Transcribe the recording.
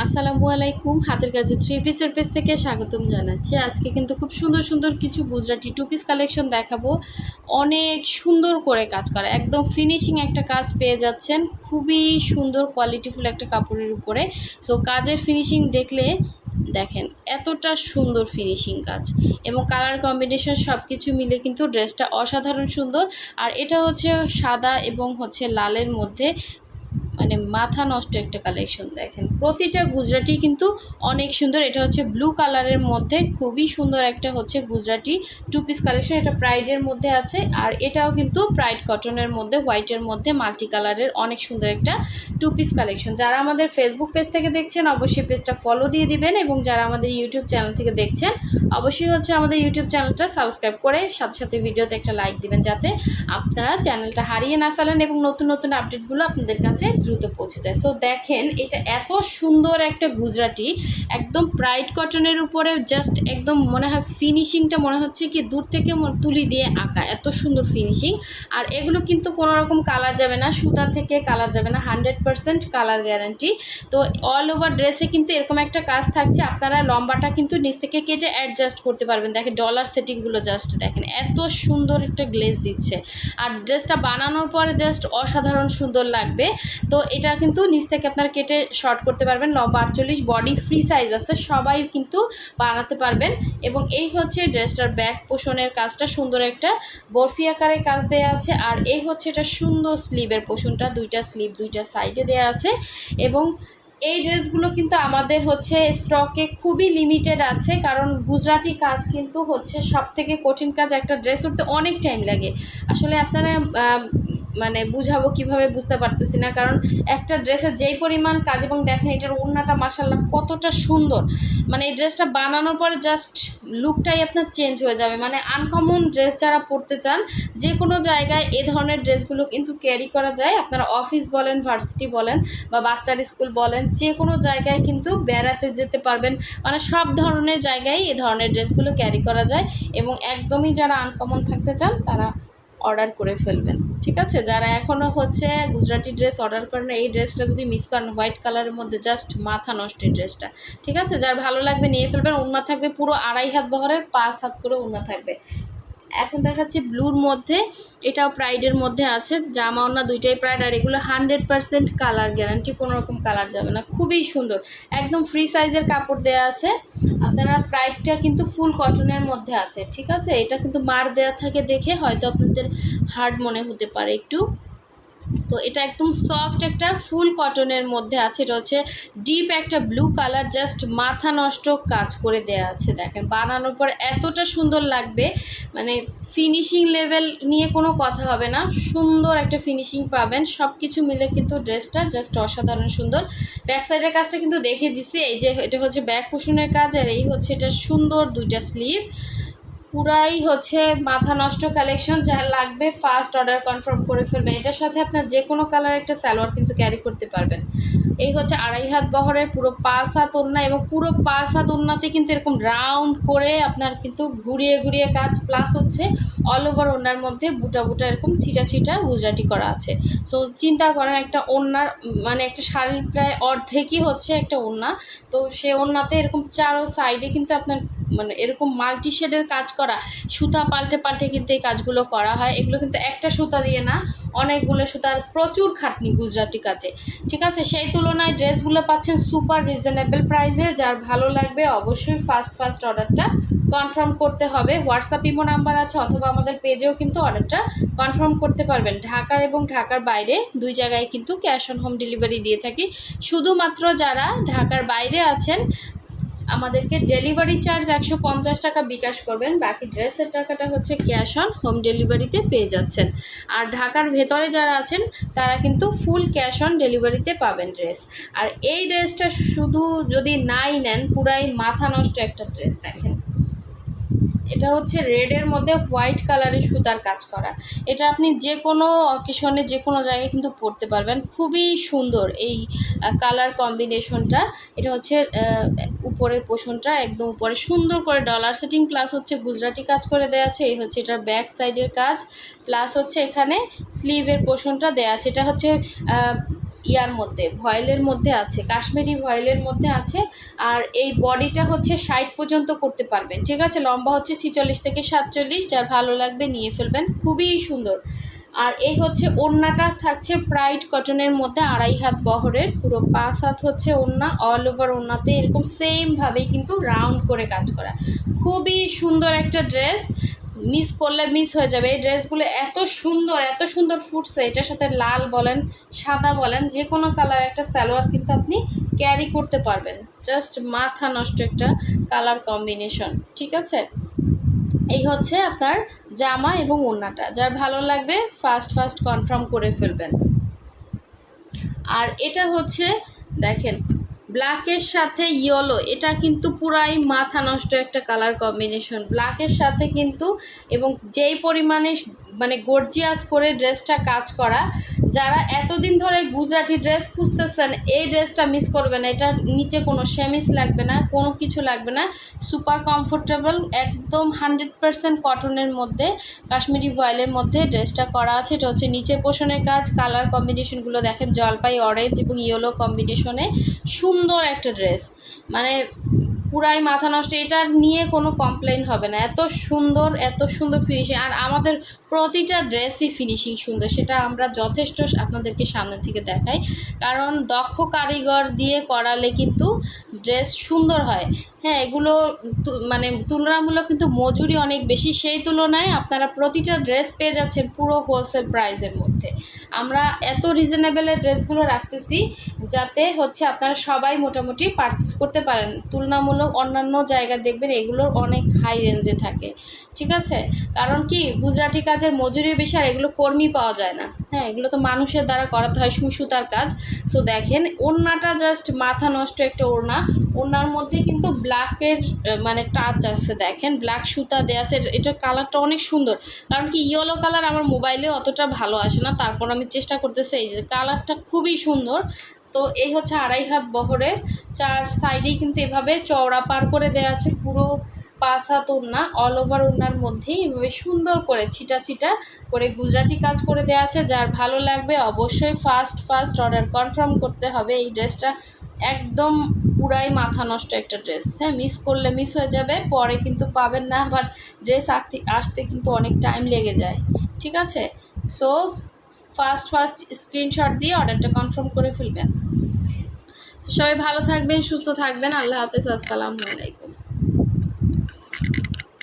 আসসালামু আলাইকুম। হাতের কাছে থ্রি পিসের পেজ থেকে স্বাগতম জানাচ্ছি। আজকে কিন্তু খুব সুন্দর সুন্দর কিছু গুজরাটি টু পিস কালেকশন দেখাবো। অনেক সুন্দর করে কাজ করা, একদম ফিনিশিং একটা কাজ পেয়ে যাচ্ছেন। খুবই সুন্দর কোয়ালিটিফুল একটা কাপড়ের উপরে। সো কাজের ফিনিশিং দেখলে দেখেন এতটা সুন্দর ফিনিশিং কাজ এবং কালার কম্বিনেশন সব কিছু মিলে কিন্তু ড্রেসটা অসাধারণ সুন্দর। আর এটা হচ্ছে সাদা এবং হচ্ছে লালের মধ্যে, মানে মাথা নষ্ট একটা কালেকশন। দেখেন প্রতিটা গুজরাটি কিন্তু অনেক সুন্দর। এটা হচ্ছে ব্লু কালারের মধ্যে খুবই সুন্দর একটা হচ্ছে গুজরাটি টু পিস কালেকশন। এটা প্রাইডের মধ্যে আছে, আর এটাও কিন্তু প্রাইড কটনের মধ্যে হোয়াইটের মধ্যে মাল্টি কালারের অনেক সুন্দর একটা টু পিস কালেকশন। যারা আমাদের ফেসবুক পেজ থেকে দেখছেন অবশ্যই পেজটা ফলো দিয়ে দিবেন, এবং যারা আমাদের ইউটিউব চ্যানেল থেকে দেখছেন অবশ্যই হচ্ছে আমাদের ইউটিউব চ্যানেলটা সাবস্ক্রাইব করে সাথে সাথে ভিডিওতে একটা লাইক দিবেন, যাতে আপনারা চ্যানেলটা হারিয়ে না ফেলেন এবং নতুন নতুন আপডেটগুলো আপনাদের কাছে দ্রুত পৌঁছে যায়। সো দেখেন এটা এত সুন্দর একটা গুজরাটি, একদম প্রাইড কটনের উপরে জাস্ট একদম মনে হয় ফিনিশিংটা মনে হচ্ছে কি দূর থেকে তুলি দিয়ে আঁকা, এত সুন্দর ফিনিশিং। আর এগুলো কিন্তু কোনো রকম কালার যাবে না, সুতা থেকে কালার যাবে না, 100% কালার গ্যারান্টি। তো অল ওভার ড্রেসে কিন্তু এরকম একটা কাজ থাকছে, আপনারা লম্বাটা কিন্তু নিচ থেকে কেটে অ্যাডজাস্ট করতে পারবেন। দেখেন ডলার সেটিংগুলো জাস্ট দেখেন, এত সুন্দর একটা গ্লেজ দিচ্ছে। আর ড্রেসটা বানানোর পরে জাস্ট অসাধারণ সুন্দর লাগবে। তো এটা কিন্তু নিচ থেকে আপনারা কেটে শর্ট করতে পারবেন। লম্বা 48, বডি ফ্রি সাইজ আছে, সবাই কিন্তু বানাতে পারবেন। এবং এই হচ্ছে ড্রেসটার ব্যাক পোষণের কাজটা, সুন্দর একটা বরফি আকারে কাজ দেওয়া আছে। আর এই হচ্ছে এটা সুন্দর স্লিভের পোষণটা, দুইটা স্লিভ দুইটা সাইডে দেওয়া আছে। এবং এই ড্রেসগুলো কিন্তু আমাদের হচ্ছে স্টকে খুবই লিমিটেড আছে, কারণ গুজরাটি কাজ কিন্তু হচ্ছে সব থেকে কঠিন কাজ। একটা ড্রেস উঠতে অনেক টাইম লাগে। আসলে আপনারা মানে বুঝাবো কিভাবে বুঝতে পারতেছি না, কারণ একটা ড্রেসের যেই পরিমাণ কাজ। এবং দেখেন এটার ওড়নাটা মাশাআল্লাহ কতটা সুন্দর, মানে এই ড্রেসটা বানানোর পরে জাস্ট লুকটাই আপনার চেঞ্জ হয়ে যাবে। মানে আনকমন ড্রেস যারা পরতে চান, যে কোনো জায়গায় এ ধরনের ড্রেসগুলো কিন্তু ক্যারি করা যায়। আপনারা অফিস বলেন, ভার্সিটি বলেন, বা বাচ্চার স্কুল বলেন, যে কোনো জায়গায় কিন্তু বেড়াতে যেতে পারবেন। মানে সব ধরনের জায়গায় এ ধরনের ড্রেসগুলো ক্যারি করা যায়। এবং একদমই যারা আনকমন থাকতে চান তারা অর্ডার করে ফেলবেন, ঠিক আছে? যারা এখনও হচ্ছে গুজরাটি ড্রেস অর্ডার করেন, এই ড্রেসটা যদি মিস করেন, হোয়াইট কালারের মধ্যে জাস্ট মাথা নষ্ট এই ড্রেসটা, ঠিক আছে? যার ভালো লাগবে নিয়ে ফেলবেন। ওড়না থাকবে পুরো 2.5 হাত বহরের, 5 হাত করে ওড়না থাকবে। এখন দেখাচ্ছি ব্লুর মধ্যে, এটাও প্রাইডের মধ্যে আছে। জামা ওড়না দুইটাই প্রাইড, আর এগুলো 100% কালার গ্যারান্টি, কোনো রকম কালার যাবে না। খুবই সুন্দর, একদম ফ্রি সাইজের কাপড় দেওয়া আছে। আপনারা প্রাইডটা কিন্তু ফুল কটনের মধ্যে আছে, ঠিক আছে? এটা কিন্তু মার দেওয়া থাকে দেখে হয়তো আপনাদের হার্ড মনে হতে পারে একটু। তো এটা একদম সফট একটা ফুল কটনের মধ্যে আছে। এটা হচ্ছে ডিপ একটা ব্লু কালার, জাস্ট মাথা নষ্ট কাজ করে দেয়া আছে। দেখেন বানানোর পর এতটা সুন্দর লাগবে, মানে ফিনিশিং লেভেল নিয়ে কোনো কথা হবে না, সুন্দর একটা ফিনিশিং পাবেন। সব কিছু মিলে কিন্তু ড্রেসটা জাস্ট অসাধারণ সুন্দর। ব্যাক সাইডের কাজটা কিন্তু দেখে দিছি, এই যে এটা হচ্ছে ব্যাক কুশনের কাজ, আর এই হচ্ছে এটা সুন্দর দুইটা স্লিভ। পুরাই হচ্ছে মাথা নষ্ট কালেকশন। যা লাগবে ফার্স্ট অর্ডার কনফার্ম করে ফেলবেন। এটার সাথে আপনার যে কোনো কালার একটা সালোয়ার কিন্তু ক্যারি করতে পারবেন। এই হচ্ছে 2.5 হাত বহরের পুরো 5 হাত ওড়না, এবং পুরো 5 হাত ওড়নাতে কিন্তু এরকম রাউন্ড করে আপনার কিন্তু ঘুরিয়ে ঘুরিয়ে কাজ, প্লাস হচ্ছে অল ওভার ওড়নার মধ্যে বুটা বুটা এরকম ছিটা ছিটা গুজরাটি করা আছে। সো চিন্তা করেন একটা ওড়নার মানে একটা শাড়ির প্রায় অর্ধেকই হচ্ছে একটা ওড়না। তো সে ওড়নাতে এরকম চারো সাইডে কিন্তু আপনার মানে এরকম মাল্টি শেডের কাজ করা, সুতা পাল্টে পাল্টে কিন্তু এই কাজগুলো করা হয়। এগুলো কিন্তু একটা সুতা দিয়ে না, অনেকগুলো সুতার প্রচুর খাটনি গুজরাটি কাজে, ঠিক আছে? সেই তুলনায় ড্রেসগুলো পাচ্ছেন সুপার রিজনেবল প্রাইসে। যার ভালো লাগবে অবশ্যই ফার্স্ট অর্ডারটা কনফার্ম করতে হবে। হোয়াটসঅ্যাপ ইমো নাম্বার আছে, অথবা আমাদের পেজেও কিন্তু অর্ডারটা কনফার্ম করতে পারবেন। ঢাকা এবং ঢাকার বাইরে দুই জায়গায় কিন্তু ক্যাশ অন হোম ডেলিভারি দিয়ে থাকি। শুধুমাত্র যারা ঢাকার বাইরে আছেন আমাদেরকে ডেলিভারি চার্জ 150 টাকা বিকাশ করবেন, বাকি ড্রেসের টাকাটা হচ্ছে ক্যাশ অন হোম ডেলিভারিতে পেয়ে যাচ্ছেন। আর ঢাকার ভেতরে যারা আছেন তারা কিন্তু ফুল ক্যাশ অন ডেলিভারিতে পাবেন ড্রেস। আর এই ড্রেসটা শুধু যদি নাই নেন, পুরাই মাথা নষ্ট একটা ড্রেস। দেখেন এটা হচ্ছে রেডের মধ্যে হোয়াইট কালারের সুতার কাজ করা। এটা আপনি যে কোনো অকেশনে যে কোনো জায়গায় কিন্তু পরতে পারবেন। খুবই সুন্দর এই কালার কম্বিনেশনটা। এটা হচ্ছে উপরের পোষণটা, একদম উপরে সুন্দর করে ডলার সেটিং, প্লাস হচ্ছে গুজরাটি কাজ করে দেওয়া আছে। এই হচ্ছে এটার ব্যাক সাইডের কাজ, প্লাস হচ্ছে এখানে স্লিভের পোষণটা দেওয়া আছে। এটা হচ্ছে ইয়ার মধ্যে ভয়েলের মধ্যে আছে, কাশ্মীরি ভয়েলের মধ্যে আছে। আর এই বডিটা হচ্ছে 60 পর্যন্ত করতে পারবেন, ঠিক আছে। লম্বা হচ্ছে 46 থেকে 47, যার ভালো লাগবে নিয়ে ফেলবেন, খুবই সুন্দর। আর এই হচ্ছে ওড়নাটা থাকছে প্রাইড কটনের মধ্যে 2.5 হাত বহরের, পুরো 5 হাত হচ্ছে ওড়না, অল ওভার ওড়নাতে এরকম সেমভাবেই কিন্তু রাউন্ড করে কাজ করা, খুবই সুন্দর একটা ড্রেস। মিস করলে মিস হয়ে যাবে। এই ড্রেসগুলো এত সুন্দর ফুটছে, এটার সাথে লাল বলেন সাদা বলেন যে কোনো কালার একটা সালোয়ার কিন্তু আপনি ক্যারি করতে পারবেন। জাস্ট মাথা নষ্ট একটা কালার কম্বিনেশন, ঠিক আছে। এই হচ্ছে আপনার জামা এবং ওড়নাটা, যার ভালো লাগবে ফার্স্ট কনফার্ম করে ফেলবেন। আর এটা হচ্ছে দেখেন ব্ল্যাকের সাথে ইয়েলো, এটা কিন্তু পুরাই মাথা নষ্ট একটা কালার কম্বিনেশন ব্ল্যাকের সাথে কিন্তু, এবং যেই পরিমাণে মানে গর্জিয়াস করে ড্রেসটা কাজ করা। যারা এতদিন ধরে গুজরাটি ড্রেস খুঁজতেছেন এই ড্রেসটা মিস করবে না। এটার নিচে কোনো সেমিস লাগবে না, কোনো কিছু লাগবে না, সুপার কমফোর্টেবল, একদম 100% কটনের মধ্যে কাশ্মীরি ভয়েলের মধ্যে ড্রেসটা করা আছে। এটা হচ্ছে নিচে পোষণের কাজ, কালার কম্বিনেশনগুলো দেখেন জলপাই অরেঞ্জ এবং ইয়েলো কম্বিনেশনে, সুন্দর একটা ড্রেস, মানে পুরাই মাথা নষ্ট, এটার নিয়ে কোনো কমপ্লেন হবে না, এত সুন্দর ফিনিশিং। আর আমাদের প্রতিটা ড্রেসই ফিনিশিং সুন্দর, সেটা আমরা যথেষ্ট আপনাদেরকে সামনে থেকে দেখাই, কারণ দক্ষ কারিগর দিয়ে করালে কিন্তু ড্রেস সুন্দর হয়। হ্যাঁ, এগুলো মানে তুলনামূলক কিন্তু মজুরি অনেক বেশি, সেই তুলনায় আপনারা প্রতিটা ড্রেস পেয়ে যাচ্ছেন পুরো হোলসেল প্রাইসের মধ্যে। আমরা এত রিজনেবলের ড্রেসগুলো রাখতেছি যাতে হচ্ছে আপনারা সবাই মোটামুটি পারচেস করতে পারেন। তুলনামূলক অন্যান্য জায়গায় দেখবেন এগুলোর অনেক হাই রেঞ্জে থাকে, ঠিক আছে। কারণ কি গুজরাটি কাজের মজুরি বেশি, আর এগুলো কর্মী পাওয়া যায় না। হ্যাঁ, এগুলো তো মানুষের দ্বারা করাতে হয়, সুতার কাজ। সো দেখেন ওড়নাটা জাস্ট মাথা নষ্ট একটা ওড়না, ওড়নার মধ্যে কিন্তু ব্ল্যাকের মানে টাচ আছে, দেখেন ব্ল্যাক সুতা দেওয়া আছে। এটার কালারটা অনেক সুন্দর, কারণ কি ইয়েলো কালার আমার মোবাইলে অতটা ভালো আসে না, তারপর আমি চেষ্টা করতেছি, এই যে কালারটা খুবই সুন্দর। তো এই হচ্ছে 2.5 হাত বহরের, 4 সাইডেই কিন্তু এভাবে চওড়া পার করে দেওয়া আছে, পুরো 5 হাত ওড়না, অল ওভার ওড়নার মধ্যেই এভাবে সুন্দর করে ছিটা করে গুজরাটি কাজ করে দেওয়া আছে। যার ভালো লাগবে অবশ্যই ফার্স্ট অর্ডার কনফার্ম করতে হবে। এই ড্রেসটা একদম পুরাই মাথা নষ্ট একটা ড্রেস, হ্যাঁ, মিস করলে মিস হয়ে যাবে, পরে কিন্তু পাবেন না, আবার ড্রেস আসতে কিন্তু অনেক টাইম লেগে যায়, ঠিক আছে। সো ফার্স্ট স্ক্রিনশট দিয়ে অর্ডারটা কনফার্ম করে ফেলবেন। সবাই ভালো থাকবেন, সুস্থ থাকবেন, আল্লাহ হাফেজ, আসসালামু আলাইকুম।